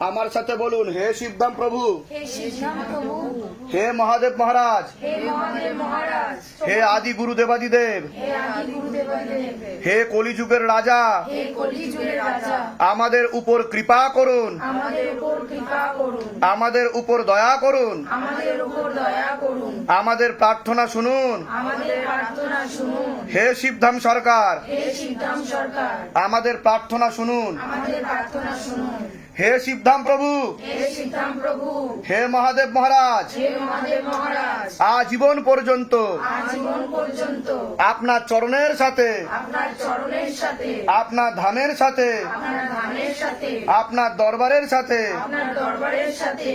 আমার সাথে বলুন, হে শিবধাম প্রভু, হে শিবধাম প্রভু, হে মহাদেব মহারাজ, হে মহাদেব মহারাজ, হে আদি গুরুদেবাদিদেব, হে আদি গুরুদেবাদিদেব, হে কলিযুগের রাজা, হে কলিযুগের রাজা, আমাদের উপর কৃপা করুন, আমাদের উপর কৃপা করুন, আমাদের উপর দয়া করুন, আমাদের উপর দয়া করুন, আমাদের প্রার্থনা শুনুন। আমাদের প্রার্থনা শুনুন। হে শিবধাম সরকার, হে শিবধাম সরকার, আমাদের প্রার্থনা শুনুন। আমাদের প্রার্থনা শুনুন। হে শিবধাম প্রভু, হে শিবধাম প্রভু, হে মহাদেব মহারাজ, হে মহাদেব মহারাজ, আজীবন পর্যন্ত আজীবন পর্যন্ত আপনার চরণের সাথে, আপনার চরণের সাথে, আপনার ধামের সাথে, আপনার ধামের সাথে, আপনার দরবারের সাথে আপনার দরবারের সাথে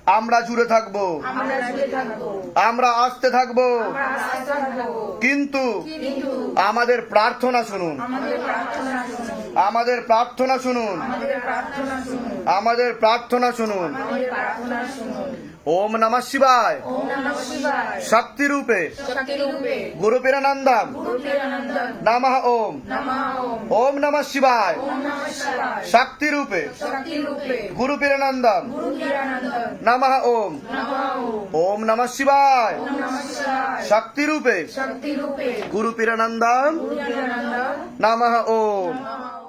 আমরা জুড়ে থাকবো, আমরা জুড়ে থাকবো, আমরা আসতে থাকবো। আমরা আসতে থাকবো। কিন্তু কিন্তু আমাদের প্রার্থনা শুনুন, আমাদের প্রার্থনা শুনুন, আমাদের প্রার্থনা শুনুন, আমাদের প্রার্থনা শুনুন, আমাদের প্রার্থনা শুনুন। আমাদের প্রার্থনা শুনুন। ওম নমঃ শিবায়, ওম নমঃ শিবায়, শক্তি রূপে শক্তি রূপে গুরু পীরানন্দম গুরু পীরানন্দম নমঃ ওম। নমঃ ওম। ওম নমঃ শিবায়, ওম নমঃ শিবায়, শক্তি রূপে শক্তি রূপে গুরু পীরানন্দম গুরু পীরানন্দম নমঃ ওম। নমঃ ওম। ওম নমঃ শিবায়, ওম নমঃ শিবায়, শক্তি রূপে শক্তি রূপে গুরু পীরানন্দম গুরু পীরানন্দম নমঃ ওম। নমঃ ওম।